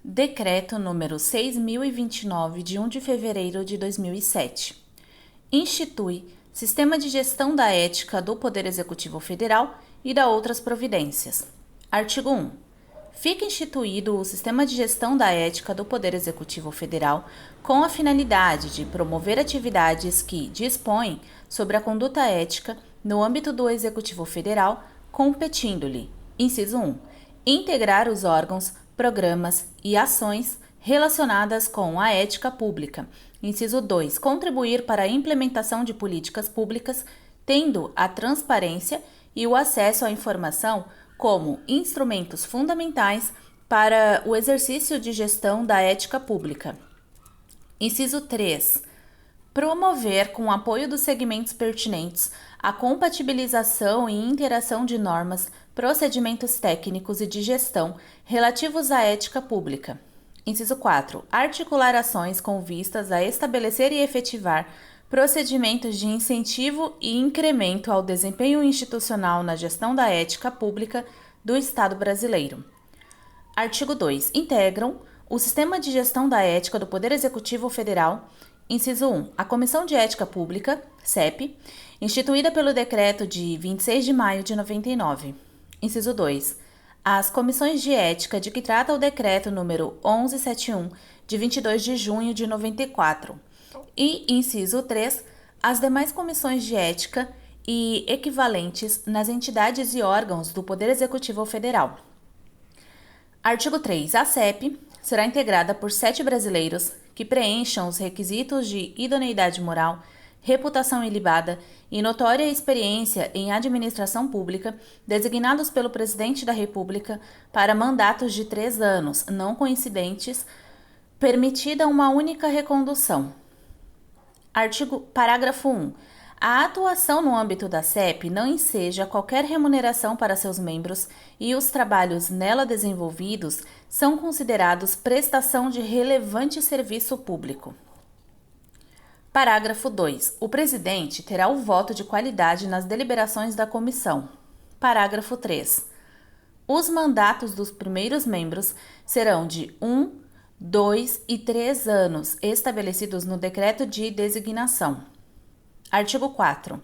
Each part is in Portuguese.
Decreto número 6.029, de 1 de fevereiro de 2007. Institui Sistema de Gestão da Ética do Poder Executivo Federal e da outras providências. Artigo 1. Fica instituído o Sistema de Gestão da Ética do Poder Executivo Federal com a finalidade de promover atividades que dispõem sobre a conduta ética no âmbito do Executivo Federal, competindo-lhe, inciso 1, integrar os órgãos, programas e ações relacionadas com a ética pública. Inciso 2. Contribuir para a implementação de políticas públicas, tendo a transparência e o acesso à informação como instrumentos fundamentais para o exercício de gestão da ética pública. Inciso 3. Promover, com apoio dos segmentos pertinentes, a compatibilização e interação de normas, procedimentos técnicos e de gestão relativos à ética pública. Inciso 4. Articular ações com vistas a estabelecer e efetivar procedimentos de incentivo e incremento ao desempenho institucional na gestão da ética pública do Estado brasileiro. Artigo 2. Integram o Sistema de Gestão da Ética do Poder Executivo Federal. Inciso 1. A Comissão de Ética Pública, CEP, instituída pelo Decreto de 26 de maio de 99. Inciso 2. As comissões de ética de que trata o Decreto número 1171, de 22 de junho de 94. E, inciso 3, as demais comissões de ética e equivalentes nas entidades e órgãos do Poder Executivo Federal. Artigo 3. A CEP será integrada por 7 brasileiros que preencham os requisitos de idoneidade moral, reputação ilibada e notória experiência em administração pública, designados pelo Presidente da República para mandatos de 3 anos, não coincidentes, permitida uma única recondução. Parágrafo 1. A atuação no âmbito da CEP não enseja qualquer remuneração para seus membros e os trabalhos nela desenvolvidos são considerados prestação de relevante serviço público. Parágrafo 2. O presidente terá o voto de qualidade nas deliberações da comissão. Parágrafo 3. Os mandatos dos primeiros membros serão de 1, 2 e 3 anos, estabelecidos no decreto de designação. Artigo 4.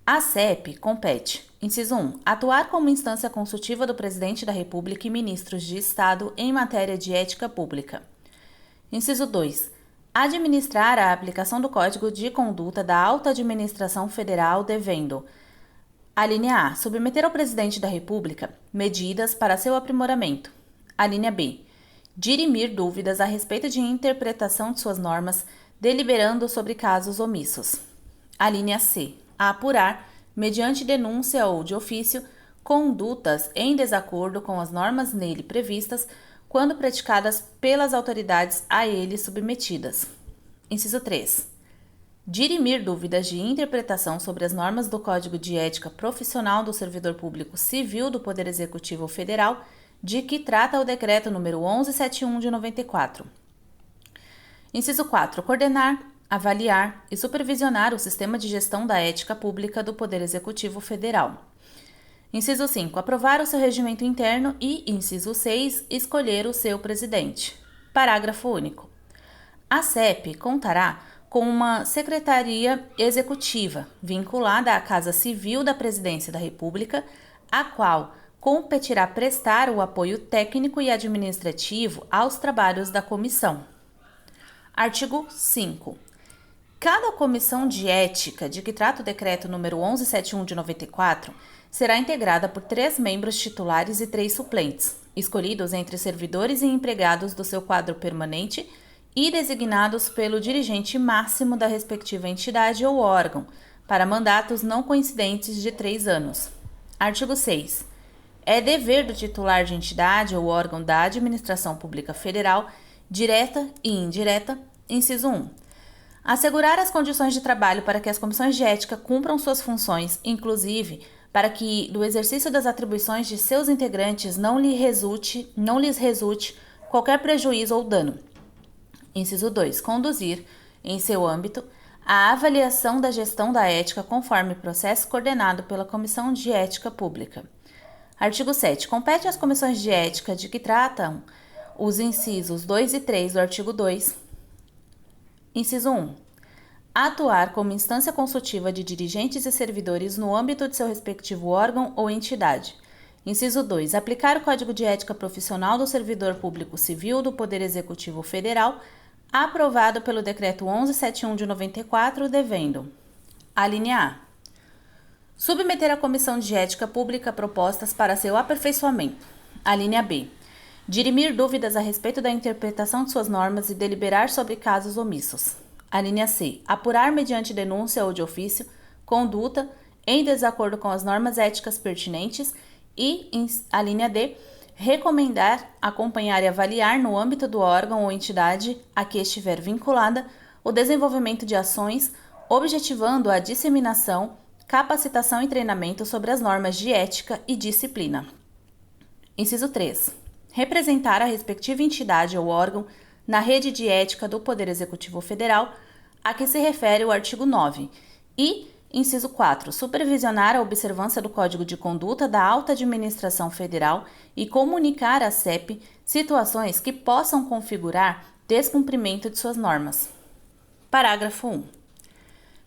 A CEP compete, inciso 1, atuar como instância consultiva do Presidente da República e ministros de Estado em matéria de ética pública. Inciso 2. Administrar a aplicação do Código de Conduta da Alta Administração Federal, devendo: alínea A. Submeter ao Presidente da República medidas para seu aprimoramento. Alínea B. Dirimir dúvidas a respeito de interpretação de suas normas, deliberando sobre casos omissos. Alínea C. A apurar, mediante denúncia ou de ofício, condutas em desacordo com as normas nele previstas, quando praticadas pelas autoridades a ele submetidas. Inciso 3. Dirimir dúvidas de interpretação sobre as normas do Código de Ética Profissional do Servidor Público Civil do Poder Executivo Federal, de que trata o Decreto número 1171 de 94. Inciso 4. Coordenar, avaliar e supervisionar o Sistema de Gestão da Ética Pública do Poder Executivo Federal. Inciso 5. Aprovar o seu regimento interno e, inciso 6, escolher o seu presidente. Parágrafo único. A CEP contará com uma secretaria executiva vinculada à Casa Civil da Presidência da República, a qual competirá prestar o apoio técnico e administrativo aos trabalhos da comissão. Artigo 5. Cada comissão de ética de que trata o Decreto número 1171 de 94 será integrada por 3 membros titulares e 3 suplentes, escolhidos entre servidores e empregados do seu quadro permanente e designados pelo dirigente máximo da respectiva entidade ou órgão, para mandatos não coincidentes de 3 anos. Artigo 6. É dever do titular de entidade ou órgão da administração pública federal, direta e indireta, inciso 1, assegurar as condições de trabalho para que as comissões de ética cumpram suas funções, inclusive para que do exercício das atribuições de seus integrantes não lhes resulte qualquer prejuízo ou dano. Inciso 2. Conduzir, em seu âmbito, a avaliação da gestão da ética conforme processo coordenado pela Comissão de Ética Pública. Artigo 7. Compete às comissões de ética de que tratam os incisos 2 e 3 do artigo 2. Inciso 1. Atuar como instância consultiva de dirigentes e servidores no âmbito de seu respectivo órgão ou entidade. Inciso 2. Aplicar o Código de Ética Profissional do Servidor Público Civil do Poder Executivo Federal, aprovado pelo Decreto 1171 de 94, devendo: alínea A. Submeter à Comissão de Ética Pública propostas para seu aperfeiçoamento. Alínea B. Dirimir dúvidas a respeito da interpretação de suas normas e deliberar sobre casos omissos. Alínea C. Apurar mediante denúncia ou de ofício conduta em desacordo com as normas éticas pertinentes e, alínea D, recomendar, acompanhar e avaliar no âmbito do órgão ou entidade a que estiver vinculada o desenvolvimento de ações objetivando a disseminação, capacitação e treinamento sobre as normas de ética e disciplina. Inciso 3. Representar a respectiva entidade ou órgão na rede de ética do Poder Executivo Federal, a que se refere o artigo 9, e, inciso 4, supervisionar a observância do Código de Conduta da Alta Administração Federal e comunicar à CEP situações que possam configurar descumprimento de suas normas. Parágrafo 1.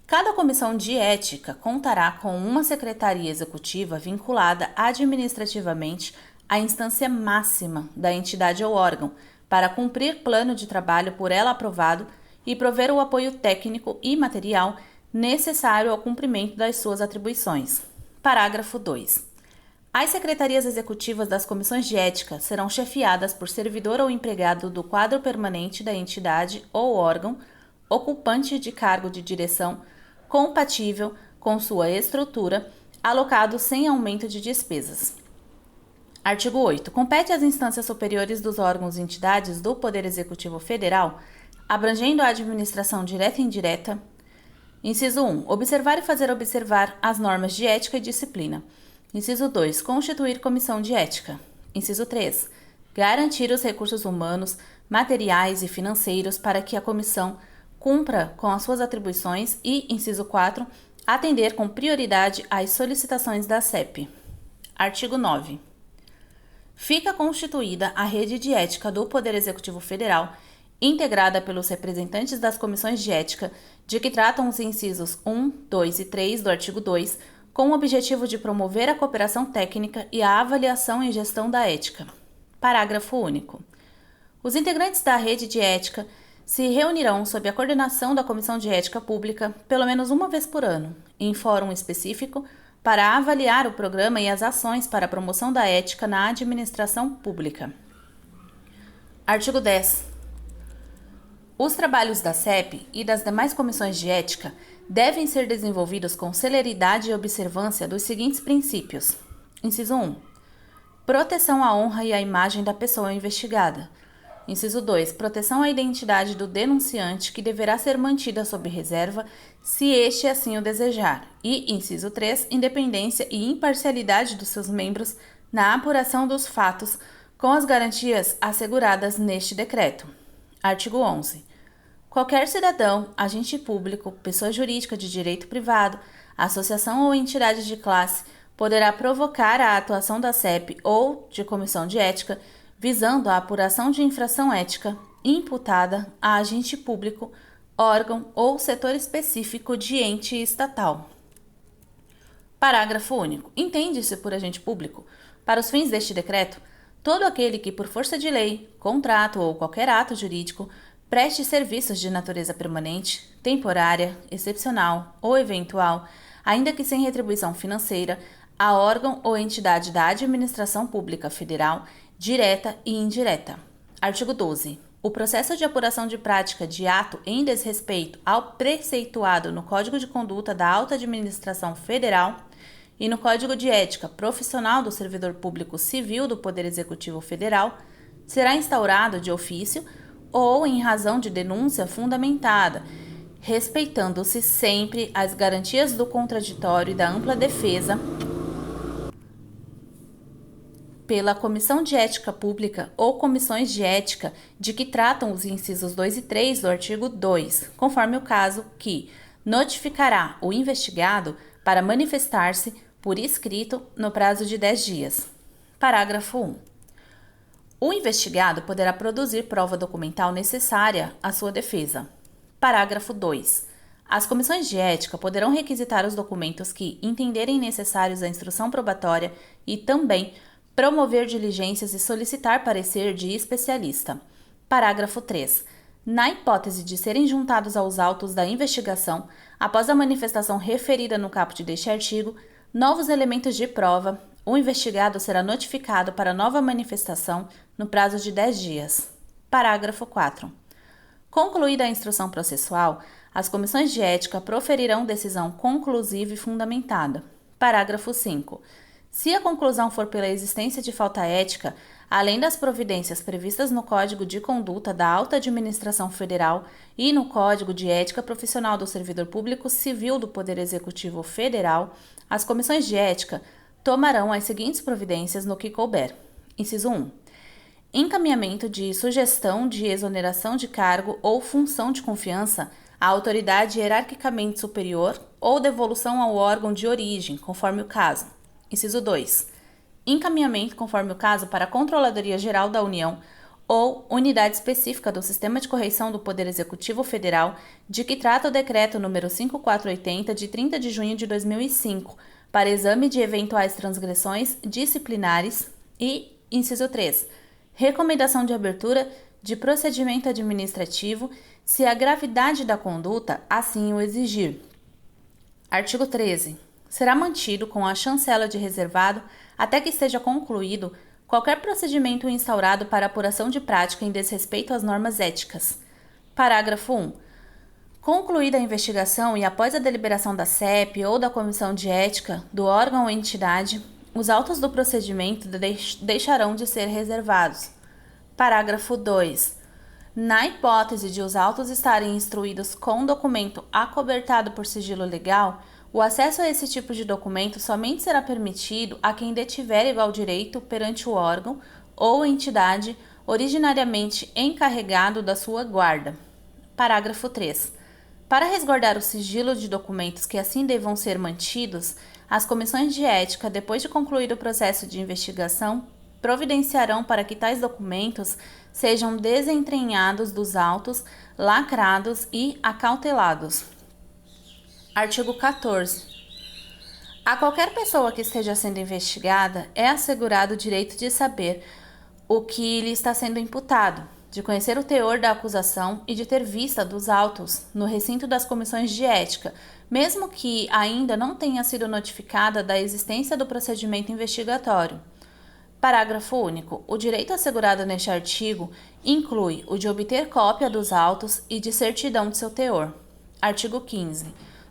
Cada comissão de ética contará com uma secretaria executiva vinculada administrativamente à instância máxima da entidade ou órgão, para cumprir plano de trabalho por ela aprovado e prover o apoio técnico e material necessário ao cumprimento das suas atribuições. Parágrafo 2. As secretarias executivas das comissões de ética serão chefiadas por servidor ou empregado do quadro permanente da entidade ou órgão, ocupante de cargo de direção compatível com sua estrutura, alocado sem aumento de despesas. Artigo 8. Compete às instâncias superiores dos órgãos e entidades do Poder Executivo Federal, abrangendo a administração direta e indireta. Inciso 1. Observar e fazer observar as normas de ética e disciplina. Inciso 2. Constituir comissão de ética. Inciso 3. Garantir os recursos humanos, materiais e financeiros para que a comissão cumpra com as suas atribuições e, inciso 4, atender com prioridade às solicitações da CEP. Artigo 9. Fica constituída a rede de ética do Poder Executivo Federal, integrada pelos representantes das comissões de ética, de que tratam os incisos 1, 2 e 3 do artigo 2, com o objetivo de promover a cooperação técnica e a avaliação e gestão da ética. Parágrafo único. Os integrantes da rede de ética se reunirão sob a coordenação da Comissão de Ética Pública pelo menos uma vez por ano, em fórum específico, para avaliar o programa e as ações para a promoção da ética na administração pública. Artigo 10. Os trabalhos da CEP e das demais comissões de ética devem ser desenvolvidos com celeridade e observância dos seguintes princípios. Inciso 1. Proteção à honra e à imagem da pessoa investigada. Inciso 2. Proteção à identidade do denunciante, que deverá ser mantida sob reserva, se este assim o desejar. E, inciso 3. Independência e imparcialidade dos seus membros na apuração dos fatos, com as garantias asseguradas neste decreto. Artigo 11. Qualquer cidadão, agente público, pessoa jurídica de direito privado, associação ou entidade de classe poderá provocar a atuação da CEP ou de comissão de ética visando a apuração de infração ética imputada a agente público, órgão ou setor específico de ente estatal. Parágrafo único. Entende-se por agente público, para os fins deste decreto, todo aquele que, por força de lei, contrato ou qualquer ato jurídico, preste serviços de natureza permanente, temporária, excepcional ou eventual, ainda que sem retribuição financeira, a órgão ou entidade da administração pública federal, direta e indireta. Artigo 12. O processo de apuração de prática de ato em desrespeito ao preceituado no Código de Conduta da Alta Administração Federal e no Código de Ética Profissional do Servidor Público Civil do Poder Executivo Federal será instaurado de ofício ou em razão de denúncia fundamentada, respeitando-se sempre as garantias do contraditório e da ampla defesa pela Comissão de Ética Pública ou comissões de ética de que tratam os incisos 2 e 3 do artigo 2, conforme o caso, que notificará o investigado para manifestar-se por escrito no prazo de 10 dias. Parágrafo 1. O investigado poderá produzir prova documental necessária à sua defesa. Parágrafo 2. As comissões de ética poderão requisitar os documentos que entenderem necessários à instrução probatória e também promover diligências e solicitar parecer de especialista. Parágrafo 3. Na hipótese de serem juntados aos autos da investigação, após a manifestação referida no caput deste artigo, novos elementos de prova, o investigado será notificado para nova manifestação no prazo de 10 dias. Parágrafo 4. Concluída a instrução processual, as comissões de ética proferirão decisão conclusiva e fundamentada. Parágrafo 5. Se a conclusão for pela existência de falta ética, além das providências previstas no Código de Conduta da Alta Administração Federal e no Código de Ética Profissional do Servidor Público Civil do Poder Executivo Federal, as comissões de ética tomarão as seguintes providências no que couber. Inciso 1. Encaminhamento de sugestão de exoneração de cargo ou função de confiança à autoridade hierarquicamente superior ou devolução ao órgão de origem, conforme o caso. Inciso 2. Encaminhamento, conforme o caso, para a Controladoria Geral da União ou unidade específica do Sistema de Correição do Poder Executivo Federal, de que trata o Decreto nº 5480, de 30 de junho de 2005, para exame de eventuais transgressões disciplinares e, inciso 3, recomendação de abertura de procedimento administrativo, se a gravidade da conduta assim o exigir. Artigo 13. Será mantido com a chancela de reservado até que esteja concluído qualquer procedimento instaurado para apuração de prática em desrespeito às normas éticas. Parágrafo 1. Concluída a investigação e após a deliberação da CEP ou da Comissão de Ética do órgão ou entidade, os autos do procedimento deixarão de ser reservados. Parágrafo 2. Na hipótese de os autos estarem instruídos com documento acobertado por sigilo legal, o acesso a esse tipo de documento somente será permitido a quem detiver igual direito perante o órgão ou entidade originariamente encarregado da sua guarda. Parágrafo 3. Para resguardar o sigilo de documentos que assim devam ser mantidos, as comissões de ética, depois de concluir o processo de investigação, providenciarão para que tais documentos sejam desentranhados dos autos, lacrados e acautelados. Artigo 14. A qualquer pessoa que esteja sendo investigada é assegurado o direito de saber o que lhe está sendo imputado, de conhecer o teor da acusação e de ter vista dos autos no recinto das comissões de ética, mesmo que ainda não tenha sido notificada da existência do procedimento investigatório. Parágrafo único. O direito assegurado neste artigo inclui o de obter cópia dos autos e de certidão de seu teor. Artigo 15.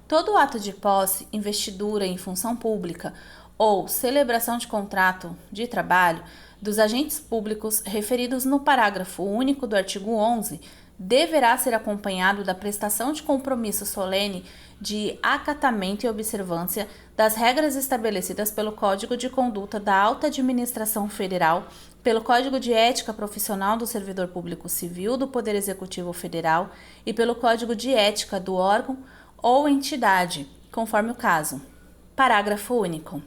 Todo ato de posse, investidura em função pública ou celebração de contrato de trabalho dos agentes públicos referidos no parágrafo único do artigo 11 deverá ser acompanhado da prestação de compromisso solene de acatamento e observância das regras estabelecidas pelo Código de Conduta da Alta Administração Federal, pelo Código de Ética Profissional do Servidor Público Civil do Poder Executivo Federal e pelo Código de Ética do órgão ou entidade, conforme o caso. Parágrafo único.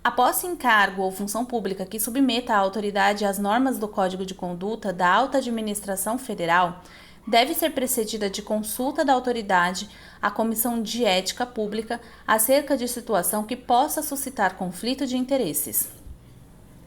A posse em cargo ou função pública que submeta a autoridade às normas do Código de Conduta da Alta Administração Federal deve ser precedida de consulta da autoridade à Comissão de Ética Pública acerca de situação que possa suscitar conflito de interesses.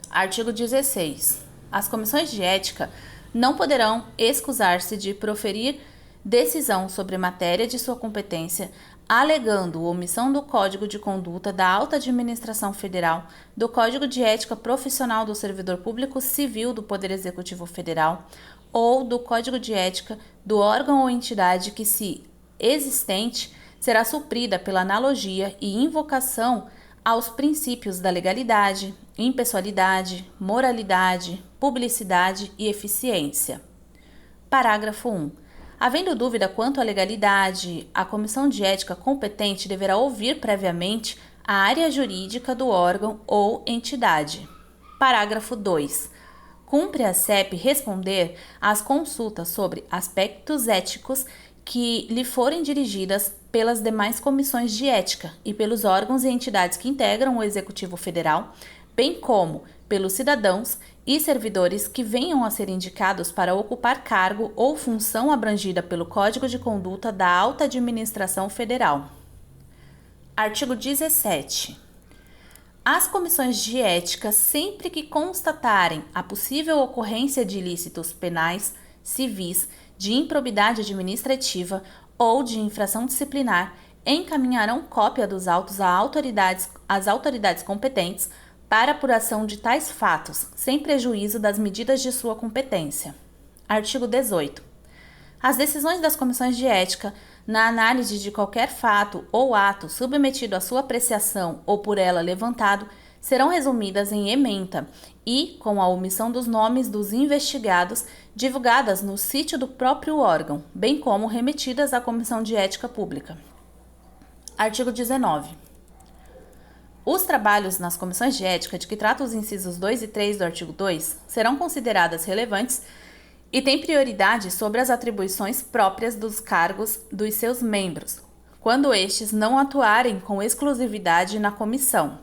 Artigo 16. As comissões de ética não poderão excusar-se de proferir decisão sobre matéria de sua competência, alegando omissão do Código de Conduta da Alta Administração Federal, do Código de Ética Profissional do Servidor Público Civil do Poder Executivo Federal ou do Código de Ética do órgão ou entidade que, se existente, será suprida pela analogia e invocação aos princípios da legalidade, impessoalidade, moralidade, publicidade e eficiência. Parágrafo 1. Havendo dúvida quanto à legalidade, a comissão de ética competente deverá ouvir previamente a área jurídica do órgão ou entidade. Parágrafo 2. Cumpre a CEP responder às consultas sobre aspectos éticos que lhe forem dirigidas pelas demais comissões de ética e pelos órgãos e entidades que integram o Executivo Federal, bem como pelos cidadãos e servidores que venham a ser indicados para ocupar cargo ou função abrangida pelo Código de Conduta da Alta Administração Federal. Artigo 17. As comissões de ética, sempre que constatarem a possível ocorrência de ilícitos penais, civis, de improbidade administrativa ou de infração disciplinar, encaminharão cópia dos autos às autoridades competentes para apuração de tais fatos, sem prejuízo das medidas de sua competência. Artigo 18. As decisões das comissões de ética, na análise de qualquer fato ou ato submetido à sua apreciação ou por ela levantado, serão resumidas em ementa e, com a omissão dos nomes dos investigados, divulgadas no sítio do próprio órgão, bem como remetidas à Comissão de Ética Pública. Artigo 19. Os trabalhos nas comissões de ética de que tratam os incisos 2 e 3 do artigo 2 serão consideradas relevantes e têm prioridade sobre as atribuições próprias dos cargos dos seus membros, quando estes não atuarem com exclusividade na comissão.